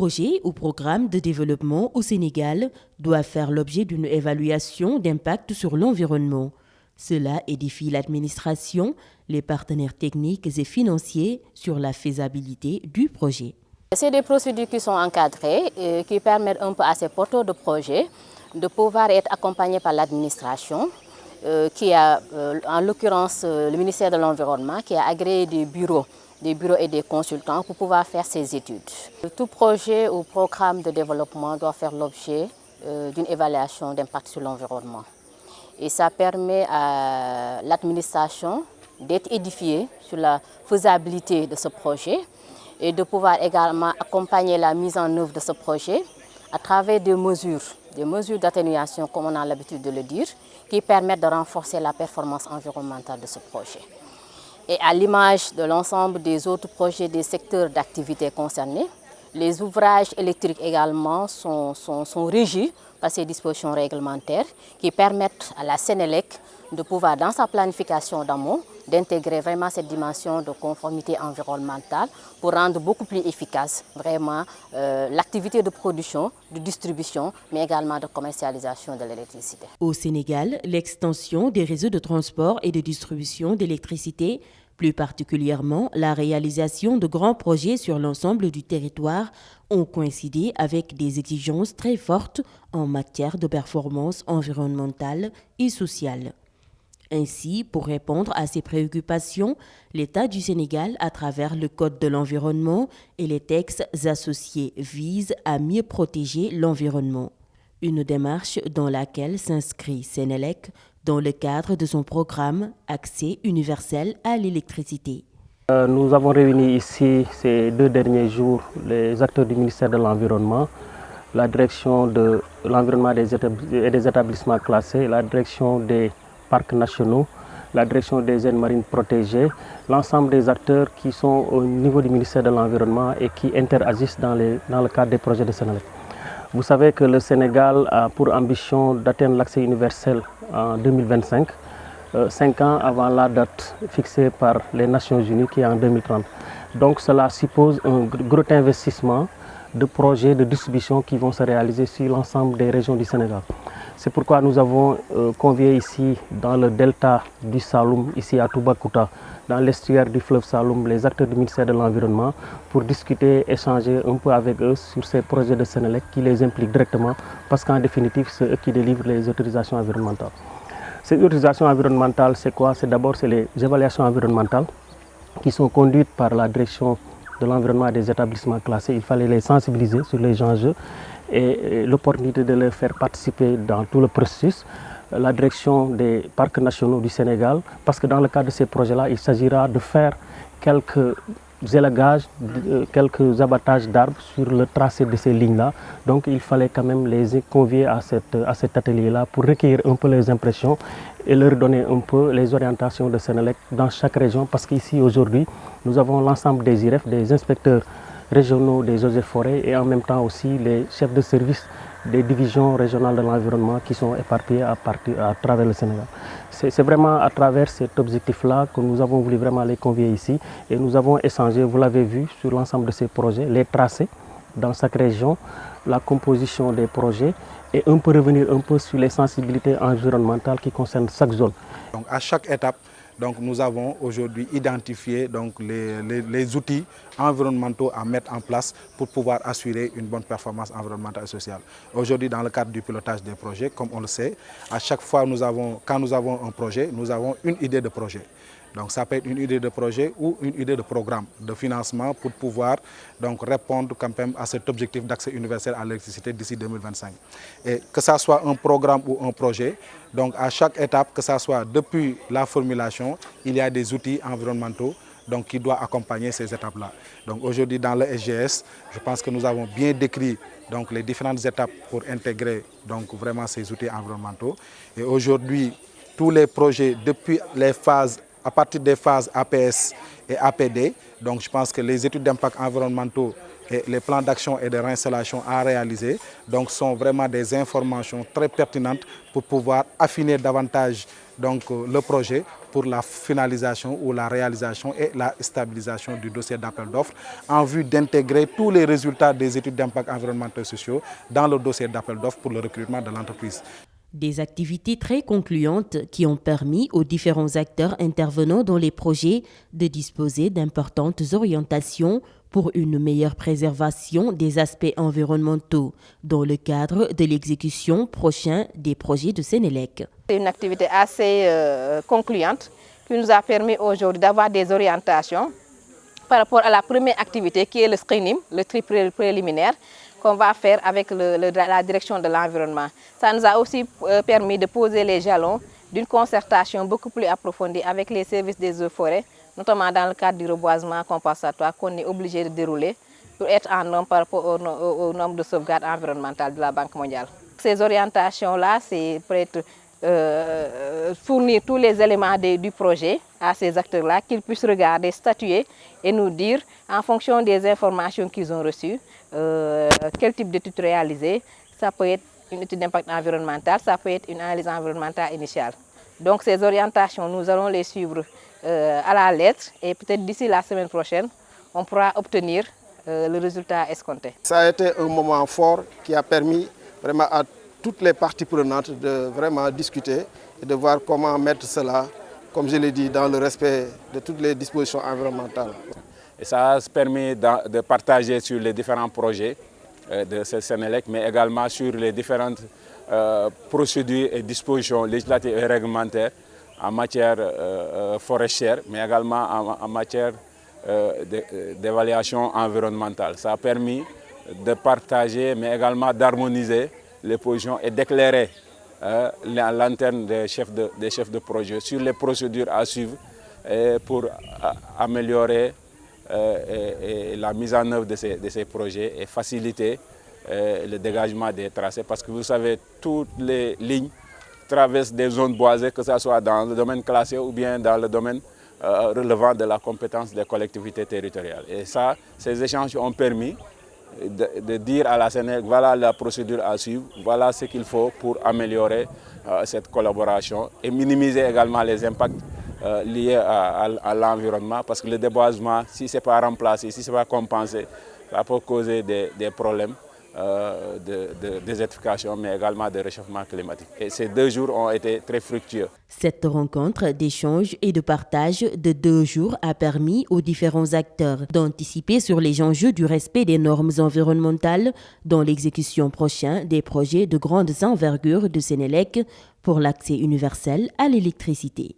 projet ou programme de développement au Sénégal doit faire l'objet d'une évaluation d'impact sur l'environnement. Cela édifie l'administration, les partenaires techniques et financiers sur la faisabilité du projet. C'est des procédures qui sont encadrées et qui permettent un peu à ces porteurs de projets de pouvoir être accompagnés par l'administration, qui a, en l'occurrence le ministère de l'Environnement, qui a agréé des bureaux et des consultants pour pouvoir faire ces études. Tout projet ou programme de développement doit faire l'objet d'une évaluation d'impact sur l'environnement. Et ça permet à l'administration d'être édifiée sur la faisabilité de ce projet et de pouvoir également accompagner la mise en œuvre de ce projet à travers des mesures d'atténuation, comme on a l'habitude de le dire, qui permettent de renforcer la performance environnementale de ce projet. Et à l'image de l'ensemble des autres projets des secteurs d'activité concernés, les ouvrages électriques également sont régis par ces dispositions réglementaires qui permettent à la Sénélec de pouvoir, dans sa planification d'amont, d'intégrer vraiment cette dimension de conformité environnementale pour rendre beaucoup plus efficace vraiment l'activité de production, de distribution, mais également de commercialisation de l'électricité. Au Sénégal, l'extension des réseaux de transport et de distribution d'électricité, plus particulièrement la réalisation de grands projets sur l'ensemble du territoire, ont coïncidé avec des exigences très fortes en matière de performance environnementale et sociale. Ainsi, pour répondre à ces préoccupations, l'État du Sénégal, à travers le Code de l'environnement et les textes associés, vise à mieux protéger l'environnement. Une démarche dans laquelle s'inscrit Sénélec dans le cadre de son programme Accès universel à l'électricité. Nous avons réuni ici ces 2 derniers jours les acteurs du ministère de l'Environnement, la direction de l'environnement et des établissements classés, la direction des parcs nationaux, la direction des aires marines protégées, l'ensemble des acteurs qui sont au niveau du ministère de l'Environnement et qui interagissent dans le cadre des projets de Sénélec. Vous savez que le Sénégal a pour ambition d'atteindre l'accès universel en 2025, 5 ans avant la date fixée par les Nations Unies qui est en 2030. Donc cela suppose un gros investissement de projets de distribution qui vont se réaliser sur l'ensemble des régions du Sénégal. C'est pourquoi nous avons convié ici dans le delta du Saloum, ici à Toubacouta, dans l'estuaire du fleuve Saloum, les acteurs du ministère de l'Environnement pour discuter, échanger un peu avec eux sur ces projets de Sénélec qui les impliquent directement parce qu'en définitive, c'est eux qui délivrent les autorisations environnementales. Ces autorisations environnementales, c'est quoi? C'est d'abord les évaluations environnementales qui sont conduites par la direction de l'environnement des établissements classés. Il fallait les sensibiliser sur les enjeux et l'opportunité de les faire participer dans tout le processus. La direction des parcs nationaux du Sénégal, parce que dans le cadre de ces projets-là, il s'agira de faire quelques élagages, quelques abattages d'arbres sur le tracé de ces lignes-là. Donc il fallait quand même les convier à cet atelier-là pour recueillir un peu les impressions et leur donner un peu les orientations de Sénélec dans chaque région, parce qu'ici aujourd'hui, nous avons l'ensemble des IREF, des inspecteurs régionaux des eaux et forêts et en même temps aussi les chefs de service des divisions régionales de l'environnement qui sont éparpillées à travers le Sénégal. C'est vraiment à travers cet objectif-là que nous avons voulu vraiment les convier ici et nous avons échangé, vous l'avez vu, sur l'ensemble de ces projets, les tracés dans chaque région, la composition des projets et on peut revenir un peu sur les sensibilités environnementales qui concernent chaque zone. Donc à chaque étape, donc nous avons aujourd'hui identifié donc les outils environnementaux à mettre en place pour pouvoir assurer une bonne performance environnementale et sociale. Aujourd'hui, dans le cadre du pilotage des projets, comme on le sait, à chaque fois, quand nous avons un projet, nous avons une idée de projet. Donc ça peut être une idée de projet ou une idée de programme de financement pour pouvoir donc répondre quand même à cet objectif d'accès universel à l'électricité d'ici 2025. Et que ça soit un programme ou un projet, donc à chaque étape, que ça soit depuis la formulation, il y a des outils environnementaux donc, qui doivent accompagner ces étapes-là. Donc aujourd'hui dans le SGS, je pense que nous avons bien décrit donc, les différentes étapes pour intégrer donc, vraiment ces outils environnementaux. Et aujourd'hui, tous les projets depuis les phases à partir des phases APS et APD. Donc je pense que les études d'impact environnementaux et les plans d'action et de réinstallation à réaliser donc, sont vraiment des informations très pertinentes pour pouvoir affiner davantage donc, le projet pour la finalisation ou la réalisation et la stabilisation du dossier d'appel d'offres en vue d'intégrer tous les résultats des études d'impact environnementaux et sociaux dans le dossier d'appel d'offres pour le recrutement de l'entreprise. Des activités très concluantes qui ont permis aux différents acteurs intervenant dans les projets de disposer d'importantes orientations pour une meilleure préservation des aspects environnementaux dans le cadre de l'exécution prochaine des projets de Sénélec. C'est une activité assez concluante qui nous a permis aujourd'hui d'avoir des orientations par rapport à la première activité qui est le screening, le tri préliminaire, qu'on va faire avec la direction de l'environnement. Ça nous a aussi permis de poser les jalons d'une concertation beaucoup plus approfondie avec les services des eaux et forêts, notamment dans le cadre du reboisement compensatoire qu'on est obligé de dérouler pour être en norme par rapport au nombre de sauvegarde environnementale de la Banque mondiale. Ces orientations-là, c'est peut-être fournir tous les éléments du projet à ces acteurs-là, qu'ils puissent regarder, statuer et nous dire, en fonction des informations qu'ils ont reçues, quel type d'étude réaliser. Ça peut être une étude d'impact environnemental, ça peut être une analyse environnementale initiale. Donc ces orientations, nous allons les suivre à la lettre et peut-être d'ici la semaine prochaine, on pourra obtenir le résultat escompté. Ça a été un moment fort qui a permis vraiment à toutes les parties prenantes de vraiment discuter et de voir comment mettre cela, comme je l'ai dit, dans le respect de toutes les dispositions environnementales. Et ça a permis de partager sur les différents projets de Sénélec, mais également sur les différentes procédures et dispositions législatives et réglementaires en matière forestière, mais également en matière d'évaluation environnementale. Ça a permis de partager, mais également d'harmoniser les positions et d'éclairer la lanterne des chefs de projet sur les procédures à suivre pour améliorer la mise en œuvre de ces projets et faciliter le dégagement des tracés. Parce que vous savez, toutes les lignes traversent des zones boisées, que ce soit dans le domaine classé ou bien dans le domaine relevant de la compétence des collectivités territoriales. Et ça, ces échanges ont permis de dire à la Sénélec, voilà la procédure à suivre, voilà ce qu'il faut pour améliorer cette collaboration et minimiser également les impacts liés à l'environnement, parce que le déboisement, si ce n'est pas remplacé, si ce n'est pas compensé, ça peut causer des problèmes de désertification, mais également de réchauffement climatique. Et ces 2 jours ont été très fructueux. Cette rencontre d'échange et de partage de 2 jours a permis aux différents acteurs d'anticiper sur les enjeux du respect des normes environnementales dans l'exécution prochaine des projets de grande envergure de Sénélec pour l'accès universel à l'électricité.